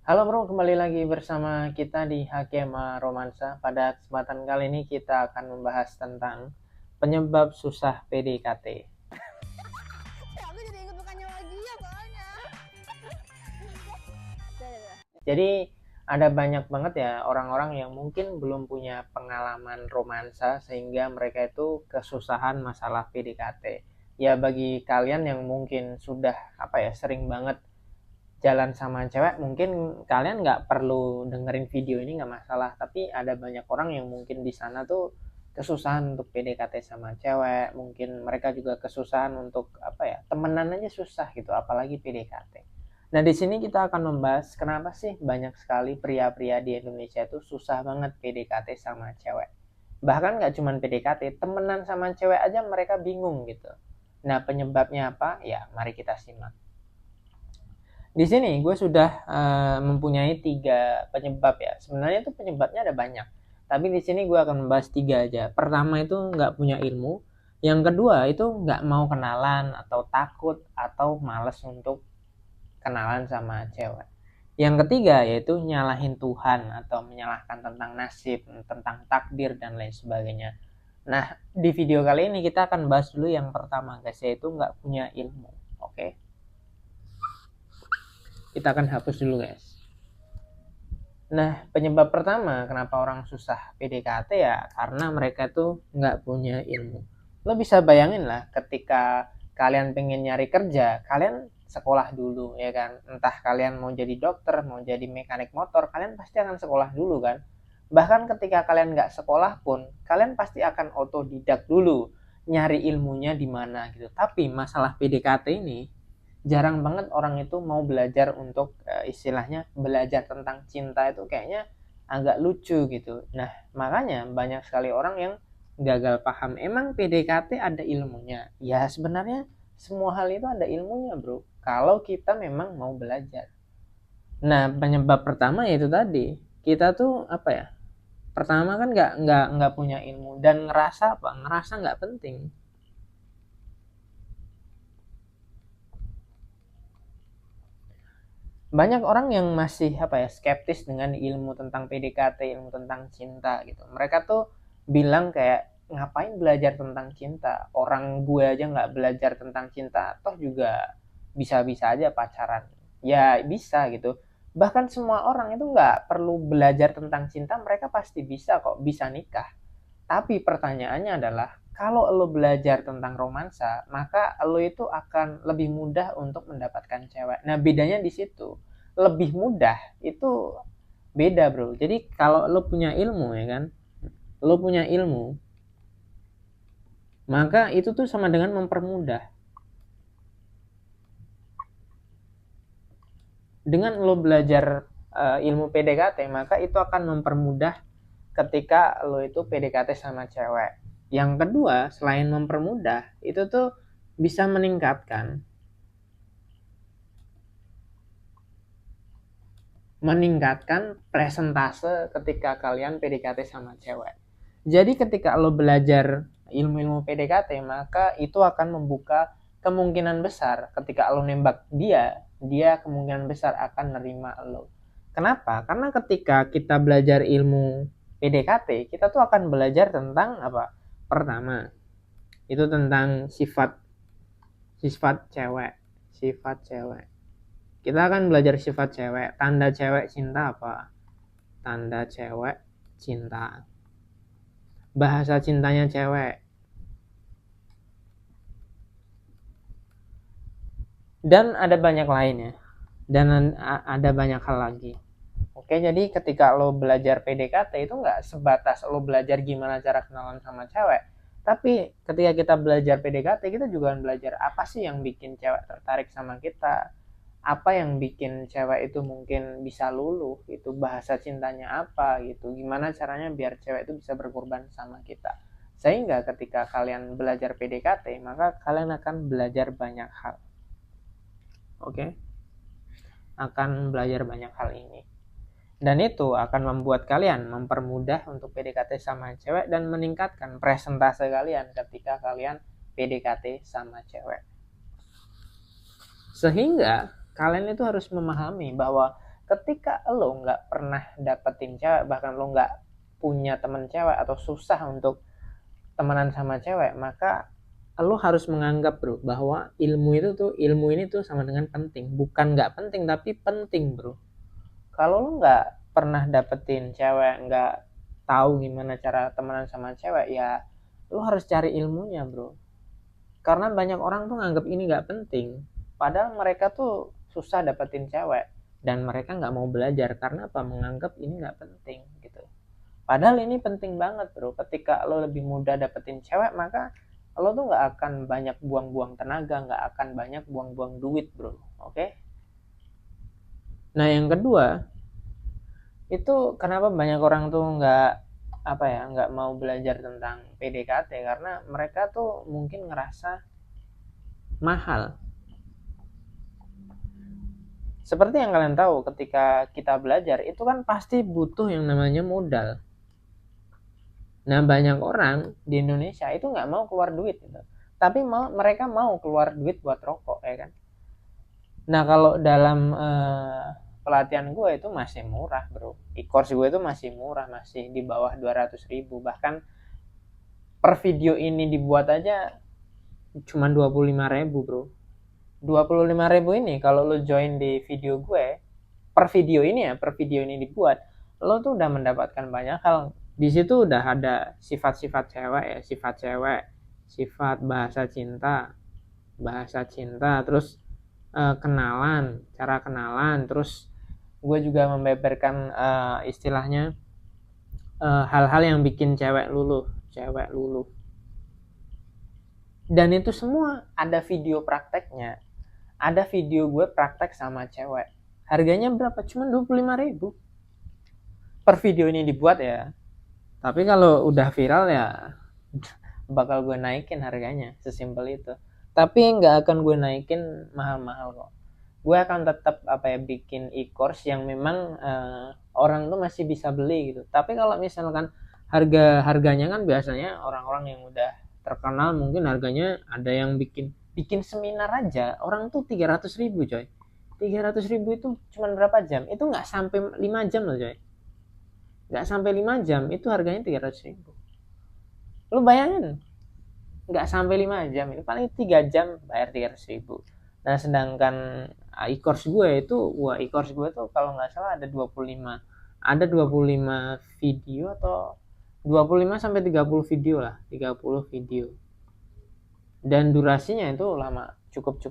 Halo bro, kembali lagi bersama kita di Hakema Romansa. Pada kesempatan kali ini kita akan membahas tentang penyebab susah PDKT. Aku jadi inget bukannya lagi ya soalnya. Jadi ada banyak banget ya orang-orang yang mungkin belum punya pengalaman romansa sehingga mereka itu kesusahan masalah PDKT. Ya bagi kalian yang mungkin sudah sering banget jalan sama cewek, mungkin kalian nggak perlu dengerin video ini, nggak masalah. Tapi ada banyak orang yang mungkin di sana tuh kesusahan untuk PDKT sama cewek, mungkin mereka juga kesusahan untuk temenan aja susah gitu, apalagi PDKT. Nah di sini kita akan membahas kenapa sih banyak sekali pria-pria di Indonesia itu susah banget PDKT sama cewek. Bahkan nggak cuma PDKT, temenan sama cewek aja mereka bingung gitu. Nah penyebabnya apa? Ya mari kita simak. Di sini gue sudah mempunyai 3 penyebab ya. Sebenarnya itu penyebabnya ada banyak. Tapi di sini gue akan membahas 3 aja. Pertama itu nggak punya ilmu. Yang kedua itu nggak mau kenalan atau takut atau males untuk kenalan sama cewek. Yang ketiga yaitu nyalahin Tuhan atau menyalahkan tentang nasib, tentang takdir dan lain sebagainya. Nah, di video kali ini kita akan bahas dulu yang pertama guys, yaitu nggak punya ilmu. Oke, kita akan hapus dulu guys. Nah, penyebab pertama kenapa orang susah PDKT ya karena mereka tuh nggak punya ilmu. Lo bisa bayangin lah ketika kalian pengen nyari kerja, kalian sekolah dulu ya kan. Entah kalian mau jadi dokter, mau jadi mekanik motor, kalian pasti akan sekolah dulu kan. Bahkan ketika kalian nggak sekolah pun, kalian pasti akan otodidak dulu nyari ilmunya di mana gitu. Tapi masalah PDKT ini jarang banget orang itu mau belajar untuk istilahnya belajar tentang cinta, itu kayaknya agak lucu gitu. Nah makanya banyak sekali orang yang gagal paham. Emang PDKT ada ilmunya? Ya sebenarnya semua hal itu ada ilmunya bro, kalau kita memang mau belajar. Nah penyebab pertama yaitu tadi, kita tuh pertama kan nggak punya ilmu dan ngerasa nggak penting. Banyak orang yang masih skeptis dengan ilmu tentang PDKT, ilmu tentang cinta gitu. Mereka tuh bilang kayak ngapain belajar tentang cinta, orang gue aja nggak belajar tentang cinta toh juga bisa-bisa aja pacaran. Ya bisa gitu, bahkan semua orang itu nggak perlu belajar tentang cinta, mereka pasti bisa kok, bisa nikah. Tapi pertanyaannya adalah, kalau lo belajar tentang romansa, maka lo itu akan lebih mudah untuk mendapatkan cewek. Nah, bedanya di situ. Lebih mudah itu beda, bro. Jadi kalau lo punya ilmu ya kan, lo punya ilmu, maka itu tuh sama dengan mempermudah. Dengan lo belajar ilmu PDKT, maka itu akan mempermudah ketika lo itu PDKT sama cewek. Yang kedua, selain mempermudah, itu tuh bisa meningkatkan presentase ketika kalian PDKT sama cewek. Jadi ketika lo belajar ilmu-ilmu PDKT, maka itu akan membuka kemungkinan besar ketika lo nembak dia kemungkinan besar akan nerima lo. Kenapa? Karena ketika kita belajar ilmu PDKT, kita tuh akan belajar tentang apa? Pertama, itu tentang sifat sifat cewek, sifat cewek. Kita akan belajar sifat cewek, tanda cewek cinta apa? Tanda cewek cinta. Bahasa cintanya cewek. Dan ada banyak lainnya. Dan ada banyak hal lagi. Oke, jadi ketika lo belajar PDKT itu nggak sebatas lo belajar gimana cara kenalan sama cewek. Tapi ketika kita belajar PDKT, kita juga belajar apa sih yang bikin cewek tertarik sama kita. Apa yang bikin cewek itu mungkin bisa luluh, itu bahasa cintanya apa gitu. Gimana caranya biar cewek itu bisa berkorban sama kita. Sehingga ketika kalian belajar PDKT, maka kalian akan belajar banyak hal. Oke? Akan belajar banyak hal ini. Dan itu akan membuat kalian mempermudah untuk PDKT sama cewek dan meningkatkan presentase kalian ketika kalian PDKT sama cewek. Sehingga kalian itu harus memahami bahwa Ketika lo nggak pernah dapetin cewek, bahkan lo nggak punya temen cewek atau susah untuk temenan sama cewek, maka lo harus menganggap bro bahwa ilmu ini tuh sama dengan penting. Bukan nggak penting tapi penting bro. Kalau lo nggak pernah dapetin cewek, nggak tahu gimana cara temenan sama cewek, ya lo harus cari ilmunya bro. Karena banyak orang tuh nganggap ini nggak penting, padahal mereka tuh susah dapetin cewek dan mereka nggak mau belajar karena apa, menganggap ini nggak penting gitu. Padahal ini penting banget bro. Ketika lo lebih mudah dapetin cewek, maka lo tuh nggak akan banyak buang-buang tenaga, nggak akan banyak buang-buang duit bro. Oke. Nah yang kedua, itu kenapa banyak orang tuh nggak mau belajar tentang PDKT, karena mereka tuh mungkin ngerasa mahal. Seperti yang kalian tahu, ketika kita belajar itu kan pasti butuh yang namanya modal. Nah banyak orang di Indonesia itu nggak mau keluar duit gitu, tapi mereka mau keluar duit buat rokok ya kan. Nah kalau dalam pelatihan gue itu masih murah bro, e-course gue itu masih murah, masih di bawah 200.000. Bahkan per video ini dibuat aja cuma 25.000 bro. 25.000 ini kalau lo join di video gue, per video ini dibuat, lo tuh udah mendapatkan banyak hal. Di situ udah ada sifat-sifat cewek ya, sifat bahasa cinta, terus cara kenalan, terus gue juga membeberkan istilahnya hal-hal yang bikin cewek luluh. Dan itu semua ada video prakteknya. Ada video gue praktek sama cewek. Harganya berapa? Cuma 25.000 per video ini dibuat ya. Tapi kalau udah viral ya bakal gue naikin harganya, sesimpel itu. Tapi nggak akan gue naikin mahal-mahal kok. Gue akan tetap bikin e-course yang memang orang tuh masih bisa beli gitu. Tapi kalau misalkan harganya kan biasanya orang-orang yang udah terkenal mungkin harganya ada yang bikin seminar aja orang tuh 300.000 coy. 300.000 itu cuma berapa jam? Itu nggak sampai 5 jam loh coy. Nggak sampai 5 jam itu harganya 300.000. Lu bayangin, nggak sampai 5 jam, itu paling 3 jam bayar 300.000. Nah sedangkan e-course gue tuh kalau nggak salah ada 25 video atau 25 sampai 30 video lah, 30 video. Dan durasinya itu lama, cukup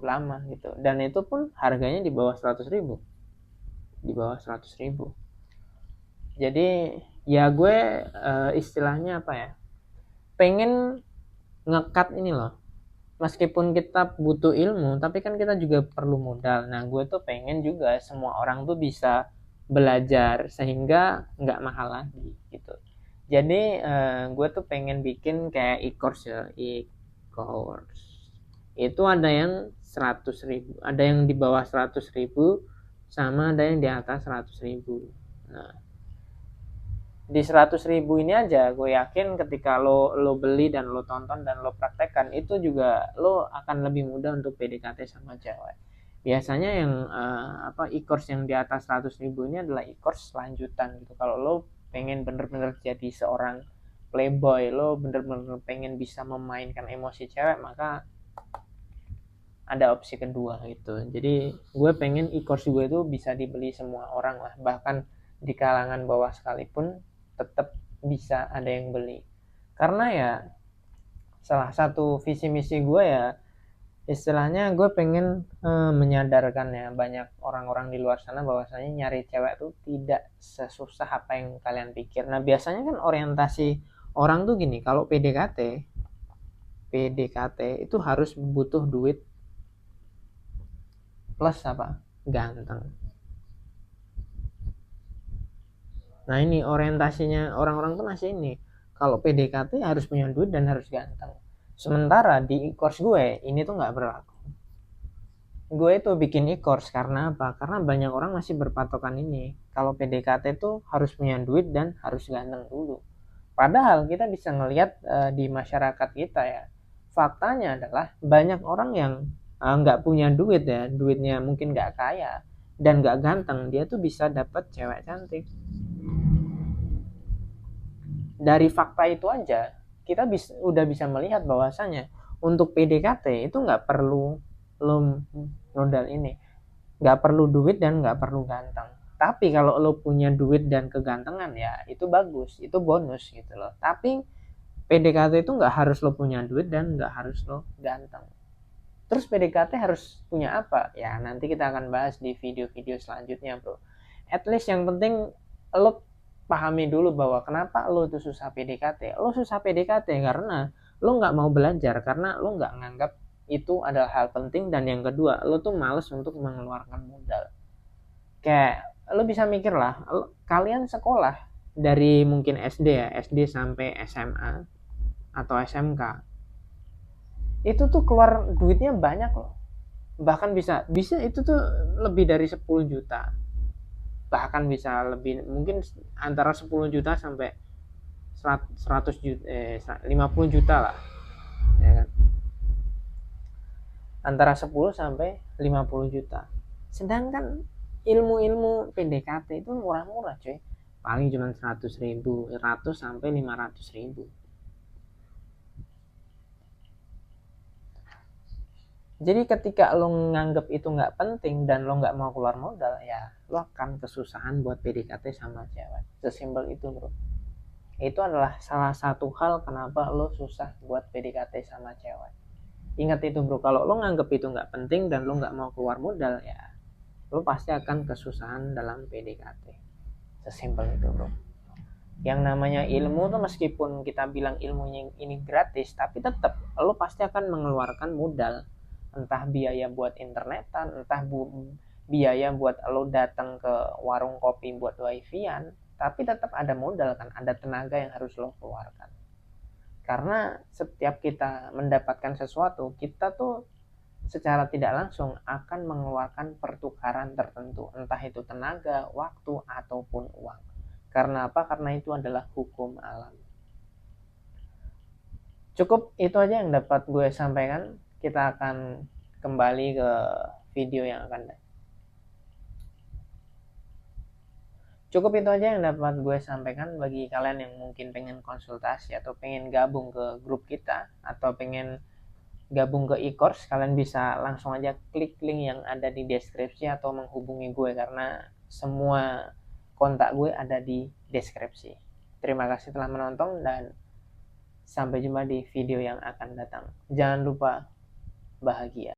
lama gitu. Dan itu pun harganya di bawah 100.000. Di bawah 100.000. Jadi ya gue istilahnya apa ya? Pengen ngekat ini loh. Meskipun kita butuh ilmu, tapi kan kita juga perlu modal. Nah, gue tuh pengen juga semua orang tuh bisa belajar sehingga nggak mahal lagi gitu. Jadi gue tuh pengen bikin kayak e-course ya, e-course. Itu ada yang 100.000, ada yang di bawah 100.000, sama ada yang di atas 100.000. Nah, di 100.000 ini aja gue yakin ketika lo beli dan lo tonton dan lo praktekkan, itu juga lo akan lebih mudah untuk PDKT sama cewek. Biasanya yang e-course yang di atas 100.000 ini adalah e-course lanjutan gitu. Kalau lo pengen bener-bener jadi seorang playboy, lo bener-bener pengen bisa memainkan emosi cewek, maka ada opsi kedua gitu. Jadi gue pengen e-course gue itu bisa dibeli semua orang lah, bahkan di kalangan bawah sekalipun tetap bisa ada yang beli. Karena ya salah satu visi misi gue ya istilahnya gue pengen menyadarkan ya banyak orang-orang di luar sana bahwasanya nyari cewek tuh tidak sesusah apa yang kalian pikir. Nah biasanya kan orientasi orang tuh gini, kalau PDKT itu harus butuh duit plus apa? Ganteng. Nah ini orientasinya orang-orang tuh masih ini. Kalau PDKT harus punya duit dan harus ganteng. Sementara di e-course gue ini tuh nggak berlaku. Gue itu bikin e-course karena apa? Karena banyak orang masih berpatokan ini. Kalau PDKT tuh harus punya duit dan harus ganteng dulu. Padahal kita bisa ngelihat di masyarakat kita ya. Faktanya adalah banyak orang yang nggak punya duit ya. Duitnya mungkin nggak kaya. dan gak ganteng, dia tuh bisa dapet cewek cantik. Dari fakta itu aja kita udah bisa melihat bahwasanya untuk PDKT itu nggak perlu lo modal ini, nggak perlu duit dan nggak perlu ganteng. Tapi kalau lo punya duit dan kegantengan ya itu bagus, itu bonus gitu loh. Tapi PDKT itu nggak harus lo punya duit dan nggak harus lo ganteng. Terus PDKT harus punya apa? Ya nanti kita akan bahas di video-video selanjutnya bro. At least yang penting lo pahami dulu bahwa kenapa lo tuh susah PDKT. Lo susah PDKT karena lo nggak mau belajar, karena lo nggak nganggap itu adalah hal penting, dan yang kedua lo tuh males untuk mengeluarkan modal. Kayak lo bisa mikir lah, kalian sekolah dari mungkin SD ya, SD sampai SMA atau SMK, itu tuh keluar duitnya banyak loh. Bahkan bisa itu tuh lebih dari 10 juta, bahkan bisa lebih, mungkin antara 10 juta sampai 100 juta, 50 juta lah ya kan, antara 10 sampai 50 juta. Sedangkan ilmu-ilmu PDKT itu murah-murah coy, paling cuma 100 ribu, 100 sampai 500 ribu. Jadi ketika lo nganggep itu nggak penting dan lo nggak mau keluar modal, ya lo akan kesusahan buat PDKT sama cewek. Sesimpel itu bro. Itu adalah salah satu hal kenapa lo susah buat PDKT sama cewek. Ingat itu bro, kalau lo nganggep itu nggak penting dan lo nggak mau keluar modal, ya lo pasti akan kesusahan dalam PDKT. Sesimpel itu bro. Yang namanya ilmu tuh meskipun kita bilang ilmunya ini gratis, tapi tetap lo pasti akan mengeluarkan modal. Entah biaya buat internetan, entah biaya buat lo datang ke warung kopi buat wifi-an, tapi tetap ada modal kan, ada tenaga yang harus lo keluarkan. Karena setiap kita mendapatkan sesuatu, kita tuh secara tidak langsung akan mengeluarkan pertukaran tertentu, entah itu tenaga, waktu, ataupun uang. Karena apa? Karena itu adalah hukum alam. Cukup itu aja yang dapat gue sampaikan. Kita akan kembali ke video yang akan datang. Cukup itu aja yang dapat gue sampaikan. Bagi kalian yang mungkin pengen konsultasi atau pengen gabung ke grup kita, atau pengen gabung ke e-course, kalian bisa langsung aja klik link yang ada di deskripsi atau menghubungi gue, karena semua kontak gue ada di deskripsi. Terima kasih telah menonton dan sampai jumpa di video yang akan datang. Jangan lupa bahagia.